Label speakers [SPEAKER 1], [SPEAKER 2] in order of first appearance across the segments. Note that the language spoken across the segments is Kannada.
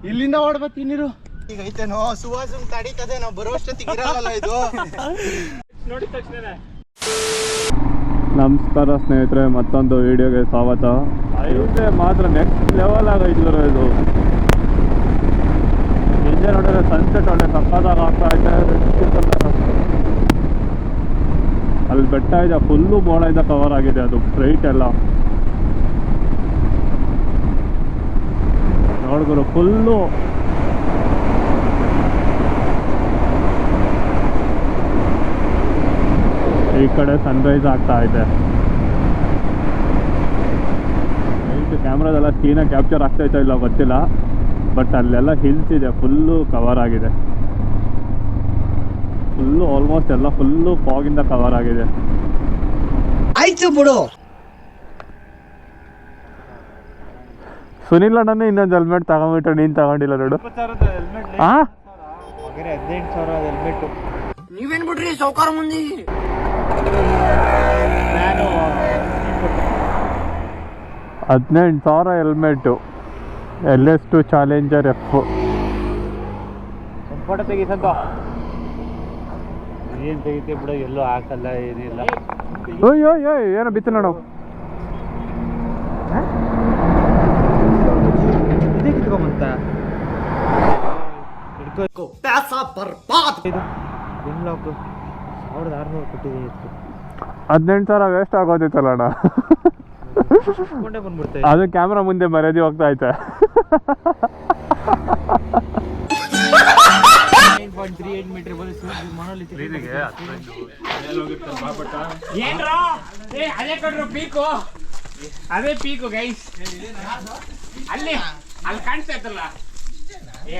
[SPEAKER 1] ಇಲ್ಲಿಂದ ಓಡ್ಬತ್ತಿ ನೀರು ಈಗ ಐತೇನೋ ಸುವಾಸನ್ ತಡೀತದೆ ನಾವು ಬರುವಷ್ಟೊತ್ತಿಗೆ ಇರಲ್ಲ ಇದು ನೋಡಿದ ತಕ್ಷಣ.
[SPEAKER 2] ನಮಸ್ಕಾರ ಸ್ನೇಹಿತರೆ, ಮತ್ತೊಂದು ವಿಡಿಯೋಗೆ ಸ್ವಾಗತ. ಐತೆ ಮಾತ್ರ ನೆಕ್ಸ್ಟ್ ಲೆವೆಲ್ ಆಗೈತಿದ್ರು ಇದು. ಹಿಂದೆ ನೋಡಿದ್ರೆ ಸನ್ಸೆಟ್ ಒಳ್ಳೆ ಸಕ್ಕತ್ತಾಗಿ ಆಗ್ತಾ ಐತೆ. ಅಲ್ಲಿ ಬೆಟ್ಟ ಇದೆ, ಫುಲ್ಲು ಮೋಡದಿಂದ ಕವರ್ ಆಗಿದೆ, ಅದು ಸ್ಟ್ರೈಟ್ ಎಲ್ಲ ನೋಡ್ಗುರು ಫುಲ್ಲು. ಈ ಕಡೆ ಸನ್ರೈಸ್ ಆಗ್ತಾ ಇದೆ. ಕ್ಯಾಮ್ರಾದೆಲ್ಲ ಕ್ಲೀನಾಗಿ ಕ್ಯಾಪ್ಚರ್ ಆಗ್ತಾಯಿತ್ತೋ ಇಲ್ಲ ಗೊತ್ತಿಲ್ಲ, ಬಟ್ ಅಲ್ಲೆಲ್ಲ ಹಿಲ್ಸ್ ಇದೆ, ಫುಲ್ಲು ಕವರ್ ಆಗಿದೆ. ಫುಲ್ಲು ಆಲ್ಮೋಸ್ಟ್ ಎಲ್ಲ ಫುಲ್ಲು ಫಾಗಿಂದ ಕವರ್ ಆಗಿದೆ.
[SPEAKER 1] ಆಯ್ತು ಬಿಡು.
[SPEAKER 2] ಸುನಿಲ್ ಅಣ್ಣನೇ ಇನ್ನೊಂದು ಹೆಲ್ಮೆಟ್ ತಗೊಂಬಿಟ್ಟು ನೀನು ತಗೊಂಡಿಲ್ಲ ನೋಡು. ಹಾಂ
[SPEAKER 1] 18,000 ಹೆಲ್ಮೆಟ್. ನೀವೇನ್ ಬಿಡ್ರಿ ಸೌಕಾರ ಮಂದಿ.
[SPEAKER 2] 18,000 helmet, LS2 Challenger F.
[SPEAKER 1] Photo ತೆಗಿಸಂತ ಏನು ತೆಗಿತೀವಿ ಬಿಡು, ಎಲ್ಲೂ ಹಾಕಲ್ಲ ಏನಿಲ್ಲ.
[SPEAKER 2] ಅಯ್ಯೋ ಏನೋ ಬಿತ್ತು ನೋಡು.
[SPEAKER 1] ಇದೇ ಕಿತ್ಕೊಂಬಂತ ಪ್ಯಾಸ ಬರ್ಬಾದ್. ಇದು 1,600 ಕೊಟ್ಟಿದ್ದೀನಿ.
[SPEAKER 2] 18,000 ವೇಸ್ಟ್ ಆಗೋದಿತ್ತಲ್ಲ ಅಣ್ಣ. ಅದು ಕ್ಯಾಮ್ರಾ ಮುಂದೆ ಮರ್ಯಾದೆ ಹೋಗ್ತಾ ಐತೆ.
[SPEAKER 3] ಅದೇ ಪೀಕು ಗೈಸ್, ಅಲ್ಲಿ ಕಾಣಿಸ್ತಾ ಇತ್ತಲ್ಲ.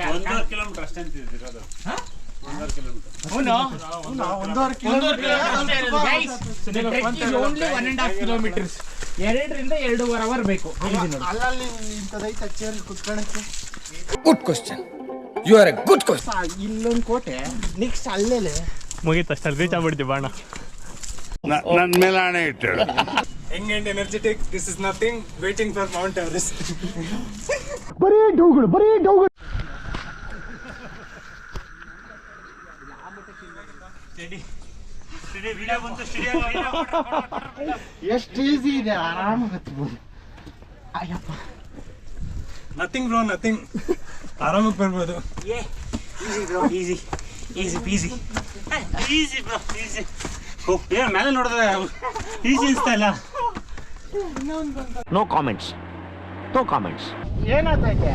[SPEAKER 3] 1.5 ಕಿಲೋಮೀಟರ್ ಅಷ್ಟೇ ಅಂತಿರೋದು. 1.5 ಕಿಲೋಮೀಟರ್. Only 1.5 kilometres. 2ರಿಂದ 2.5 ಅವರ್ ಬೇಕು.
[SPEAKER 1] ಅಲ್ಲಲ್ಲಿ ಇಂಥದೈತೆ ಚೇರ್ ಕುತ್ಕೊಳಕ್ಕೆ.
[SPEAKER 4] Good question, you are a good question.
[SPEAKER 1] ಇಲ್ಲೊಂದು ಕೋಟೆ, ನೆಕ್ಸ್ಟ್ ಅಲ್ಲೇಲೆ
[SPEAKER 2] ಮುಗೀತು ಅಷ್ಟಲ್ಲಿ ರೀಚ್ ಆಗ್ಬಿಡ್ತೀವಿ ಬಾಣ.
[SPEAKER 5] ನನ್ನ ಮೇಲೆ ಆಣೆ ಇಟ್ಟಳು.
[SPEAKER 1] Young and energetic, this is nothing, waiting for Mount Everest.
[SPEAKER 2] ಬರೀ ಡೌಗಳು.
[SPEAKER 1] ಎಷ್ಟು ಈಸಿ ಇದೆ, ಆರಾಮಾಗಿ ಹತ್ಬೋದು. ಅಯ್ಯಪ್ಪ, ನಥಿಂಗ್ ಬ್ರೋ, ನಥಿಂಗ್, ಆರಾಮಾಗಿ ಬರ್ಬೋದು.
[SPEAKER 3] Easy bro, easy. ಏನು ಮೇಲೆ ನೋಡಿದ್ರೆ ಈಸಿ ಅನಿಸ್ತಾ ಇಲ್ಲ.
[SPEAKER 4] No comments.
[SPEAKER 1] ಏನಾಗ್ತೈತೆ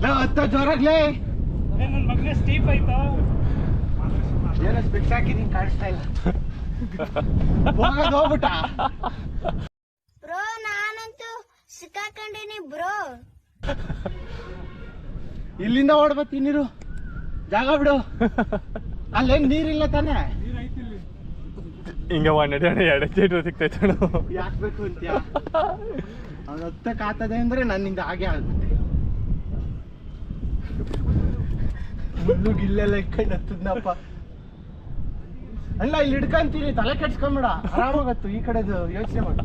[SPEAKER 1] ನಾವು ಹತ್ತ ಜೋರಾಗ್ಲೇ.
[SPEAKER 3] ನನ್ನ ಮಗನೇ ಸ್ಟೀಪ್ ಆಯ್ತಾ?
[SPEAKER 1] ಏನೋ ಸ್ಪೆಕ್ಸ್ ಹಾಕಿದೀನಿ, ಕಾಣಿಸ್ತಾ ಇಲ್ಲ. ಹೋಗ್ಬಿಟ್ಟ
[SPEAKER 6] ಬ್ರೋ, ನಾನಂತೂ ಸಿಕ್ಕಾಕೊಂಡಿನಿ ಬ್ರೋ.
[SPEAKER 1] ಇಲ್ಲಿಂದ ಓಡ್ಬತ್ತಿ ನೀರು, ಜಾಗ ಬಿಡು. ಅಲ್ಲೇನ್ ನೀರಿಲ್ಲ ತಾನೆ?
[SPEAKER 2] ಹಿಂಗೆ ನಡೆ 2 ಚೀಟ್ರು ಸಿಗ್ತೈತೆ.
[SPEAKER 1] ಯಾಕ್ಬೇಕು ಅಂತ್ಯ? ಅವ್ನು ಹತ್ತಕ್ಕೆ ಆಗ್ತದೆ ಅಂದ್ರೆ ನನ್ನಿಂದ ಹಾಗೆ ಆಗುತ್ತೆ. ಮುಳ್ಳು ಗಿಲ್ಲೆಲ್ಲ ಇಟ್ಕೊಂಡು ಹತ್ತದ್ನಪ್ಪ. ಅಲ್ಲ, ಇಲ್ಲಿ ಹಿಡ್ಕಂತೀನಿ, ತಲೆ ಕೆಡ್ಸ್ಕೊಂಬೇಡ, ಆರಾಮಾಗತ್ತು. ಈ ಕಡೆದು ಯೋಚನೆ ಮಾಡು.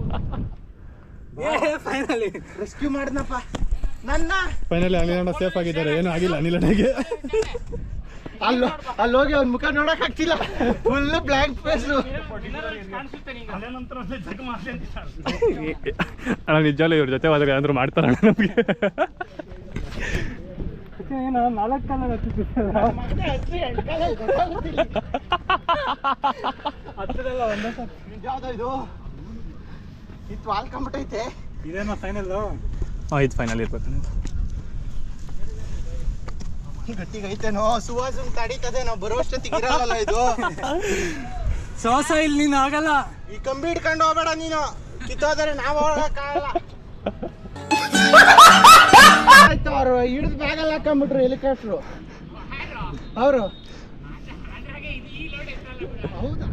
[SPEAKER 1] ಫೈನಲಿ ರೆಸ್ಕ್ಯೂ ಮಾಡಿದ್ನಪ್ಪ ನನ್ನ.
[SPEAKER 2] ಫೈನಲಿ ಅನಿಲಣ್ಣ ಸೇಫ್ ಆಗಿದ್ದಾರೆ, ಏನೂ ಆಗಿಲ್ಲ ಅನಿಲಣ್ಣಗೆ.
[SPEAKER 1] ಅಲ್ಲಿ ಹೋಗಿ ಅವ್ನ ಮುಖ ನೋಡಕ್ ಆಗ್ತಿಲ್ಲ, ಫುಲ್ ಬ್ಲ್ಯಾಂಕ್ ಫೇಸ್.
[SPEAKER 2] ಅಣ್ಣ ನಿಜವಲ್ಲ ಇವ್ರ ಜೊತೆ ಹೋದಾಗ ಏನಾದ್ರು ಮಾಡ್ತಾರಣ್ಣ ನಮಗೆ.
[SPEAKER 1] ಏನೋ 4 ಕಾಲ ಹತ್ತದಲ್ಲ ಒಂದೇ ಸರ್. ಯಾವ್ದು ಇದು? ಇದು ವಾಲ್ಕೊಂಬಿಟ್ಟೈತೆ. ಇದೇನೋ ಫೈನಲ್?
[SPEAKER 2] ಇದು ಫೈನಲ್ ಇರ್ಬೇಕು.
[SPEAKER 1] ಗಟ್ಟಿಗೈತೇನೋ, ಸುವಾಸನ್ ತಡೀತದೆ ನಾವು ಬರುವಷ್ಟೊತ್ತಿಗೆ ಇರಲ್ಲ ಇದು.
[SPEAKER 3] ಶ್ವಾಸ ಇಲ್ಲಿ ನೀನು ಆಗಲ್ಲ.
[SPEAKER 1] ಈ ಕಂಬಿ ಹಿಡ್ಕೊಂಡು ಹೋಗ್ಬೇಡ ನೀನು, ಕಿತ್ತೋದರೆ ನಾವು ಹೋಗಕ್ಕಾಗಲ್ಲ. ಆಯ್ತು, ಅವರು ಹಿಡಿದು ಬ್ಯಾಗಲ್ಲಿ ಹಾಕೊಂಡ್ಬಿಟ್ರು ಹೆಲಿಕಾಪ್ಟ್ರು ಅವರು. ಹೌದಾ?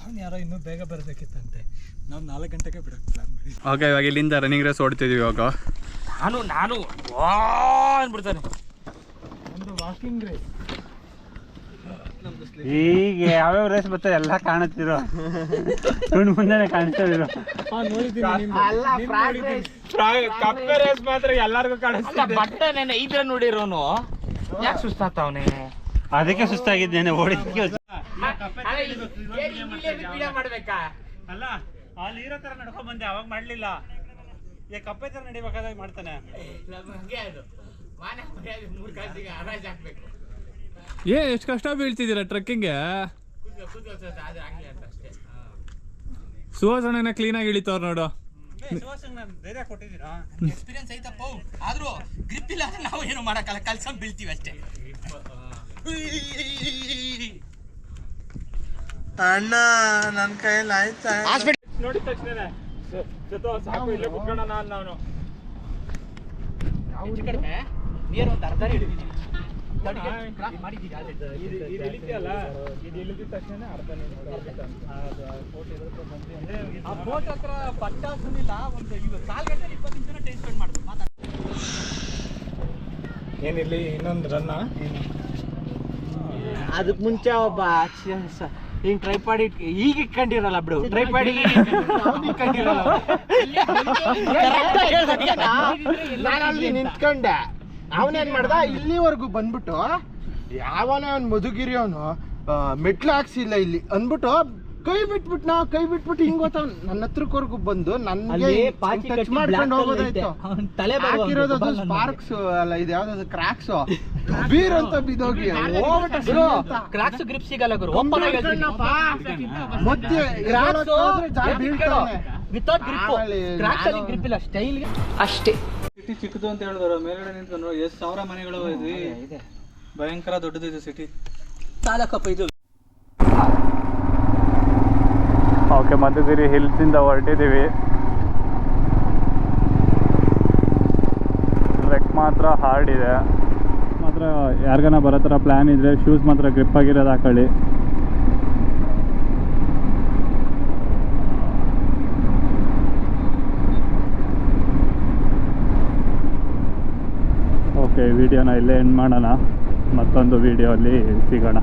[SPEAKER 3] ಅವ್ನು ಯಾರೋ ಇನ್ನೂ ಬೇಗ ಬರಬೇಕಿತ್ತಂತೆ, ನಾವು 4 ಗಂಟೆಗೆ ಬಿಡೋಕ್ಕೆ ಪ್ಲಾನ್ ಮಾಡಿ.
[SPEAKER 2] ಓಕೆ, ಇವಾಗ ಇಲ್ಲಿಂದ ರನ್ನಿಂಗ್ ರೇಸ್ ಓಡ್ತಿದ್ದೀವಿ. ಇವಾಗ
[SPEAKER 3] ನಾನು
[SPEAKER 7] ಅಂದ್ಬಿಡ್ತಾನೆ.
[SPEAKER 3] ಈಗ ಯಾವ್ಯಾವ ರೇಸ್ ಬರ್ತದೆ ಎಲ್ಲ ಕಾಣುತ್ತಿರೋ ತುಣ್ ಮುಂದೆನೆ ಕಾಣಿಸ್ತಿರೋ.
[SPEAKER 7] ಕಪ್ಪೆ ರೇಸ್ ಮಾತ್ರ ಎಲ್ಲಾರ್ಗು ಕಾಣಿಸ್ತಿದೆ. ಬಟ್ಟೆ ಇದ್ರ ನೋಡಿರೋನು ಯಾಕೆ ಸುಸ್ತಾಗ್ತಾವನೆ?
[SPEAKER 3] ಅದಕ್ಕೆ ಸುಸ್ತಾಗಿದ್ದೇನೆ ಓಡಿದಕ್ಕೆ.
[SPEAKER 7] ಮಾಡ್ಬೇಕಾ?
[SPEAKER 3] ಅಲ್ಲ ಅಲ್ಲಿ ಇರೋ ತರ ನಡ್ಕೊಂಡ್ ಬಂದೆ, ಅವಾಗ ಮಾಡ್ಲಿಲ್ಲ. ಈಗ ಕಪ್ಪೆ ತರ ನಡಿಬೇಕಾದಾಗ ಮಾಡ್ತಾನೆ.
[SPEAKER 2] ಎಷ್ಟು ಕಷ್ಟ ಬೀಳ್ತಿದ್ದೀರಾ ಟ್ರೆಕ್ಕಿಂಗ್ಗೆ? ಸುವಾಸಣೆನ ಕ್ಲೀನಾಗಿ ಇಳಿತವ್ರು ನೋಡು.
[SPEAKER 3] ಧೈರ್ಯ ಕೊಟ್ಟಿದ್ದೀರಾ?
[SPEAKER 7] ಎಕ್ಸ್ಪೀರಿಯನ್ಸ್ ಐತಪ್ಪ, ಆದ್ರೂ ಗ್ರಿಪ್ ಇಲ್ಲ ಅಂದ್ರೆ ನಾವು ಏನು ಮಾಡಕ್ಕಲ್ಲ, ಕಲ್ಸ್ಕೊಂಡ್ ಬೀಳ್ತೀವಿ ಅಷ್ಟೇ.
[SPEAKER 1] ಅಣ್ಣ ನನ್ನ ಕೈಯಲ್ಲಿ ಆಯ್ತಾ?
[SPEAKER 2] ನೋಡಿದ ತಕ್ಷಣ ಸಾಕು ಇಲ್ಲೇ ಕುತ್ಕೊಳ್ಳೋಣ ನಾನು.
[SPEAKER 7] ಕಡಿಮೆ ನೀರು ಒಂದು ಅರ್ಧ ಹಿಡಿದೀನಿ. ಬೋಟ್ ಹತ್ರ ಪಟ್ಟಾಸನಿಲ್ಲ, ಒಂದು 4 ಗಂಟೆ 20 ನಿಮಿಷ ಟೈಮ್ ಸ್ಪೆಂಡ್ ಮಾಡ್ಬೋದು.
[SPEAKER 2] ಏನಿರ್ಲಿ ಇನ್ನೊಂದು ರನ್ನ.
[SPEAKER 1] ಅದಕ್ಕೆ ಮುಂಚೆ ಒಬ್ಬ ಹಿಂಗ್ ಟ್ರೈಪಾಡ್ ಈಗ ಇಟ್ಕೊಂಡಿರಲ್ಲ ಬಿಡು, ಟ್ರೈಪಾಡ್ ನಾನು ಅಲ್ಲಿ ನಿಂತ್ಕೊಂಡೆ. ಅವನೇನ್ ಮಾಡ್ದ, ಇಲ್ಲಿವರೆಗೂ ಬಂದ್ಬಿಟ್ಟು ಯಾವನೇ ಅವ್ನು ಮಧುಗಿರಿ ಅವನು ಮೆಟ್ಲು ಹಾಕ್ಸಿಲ್ಲ ಇಲ್ಲಿ ಅಂದ್ಬಿಟ್ಟು ಕೈ ಬಿಟ್ಬಿಟ್ಟು ಹಿಂಗ್ ಗೊತ್ತಾವ್ ನನ್ನ ಹತ್ರಕ್ವರೆಗೂ ಬಂದು ನನ್ಗೆ ಟಚ್ ಮಾಡ್ಕೊಂಡು ಹೋಗೋದಾಯ್ತು. ಹಾಕಿರೋದು ಸ್ಪಾರ್ಕ್ಸ್ ಅಲ್ಲ, ಇದು ಯಾವ್ದು ಕ್ರಾಕ್ಸ್ ಬೀರ್ ಅಂತ ಬಿದ್ದೋಗಿ
[SPEAKER 7] ಕ್ರಾಕ್ಸ್ ಗ್ರಿಪ್ ಸಿಗಲ್ಲ ಗುರು.
[SPEAKER 1] ಮತ್ತೆ
[SPEAKER 7] ವಿತೌಟ್ ಗ್ರಿಪ್, ಕ್ರಾಕ್ಸ್ ಅಲ್ಲಿ ಗ್ರಿಪ್ ಇಲ್ಲ, ಸ್ಟೈಲ್ ಅಷ್ಟೇ.
[SPEAKER 8] ಸಿಟಿ ಚಿಕ್ಕದು ಅಂತ ಹೇಳಿದ್ರು, ಮೇಲ್ಗಡೆ ನಿಂತ್ಕೊಂಡ್ರು ಎಷ್ಟು ಸಾವಿರ ಮನೆಗಳು ಇದೆ, ಭಯಂಕರ ದೊಡ್ಡದಿದೆ ಸಿಟಿ.
[SPEAKER 7] ಸಾಲಕ್ಕಪ್ಪ ಇದು.
[SPEAKER 2] ಓಕೆ, ಮಧುಗಿರಿ ಹಿಲ್ಸಿಂದ ಹೊರಟಿದ್ದೀವಿ. ಟ್ರೆಕ್ ಮಾತ್ರ ಹಾರ್ಡ್ ಇದೆ. ಮಾತ್ರ ಯಾರಿಗಾನ ಬರೋ ಥರ ಪ್ಲ್ಯಾನ್ ಇದ್ದರೆ ಶೂಸ್ ಮಾತ್ರ ಗ್ರಿಪ್ ಆಗಿರೋದು ಹಾಕೊಳ್ಳಿ. ಓಕೆ, ವಿಡಿಯೋನ ಇಲ್ಲೇ ಎಂಡ್ ಮಾಡೋಣ. ಮತ್ತೊಂದು ವಿಡಿಯೋ ಅಲ್ಲಿ ಸಿಗೋಣ.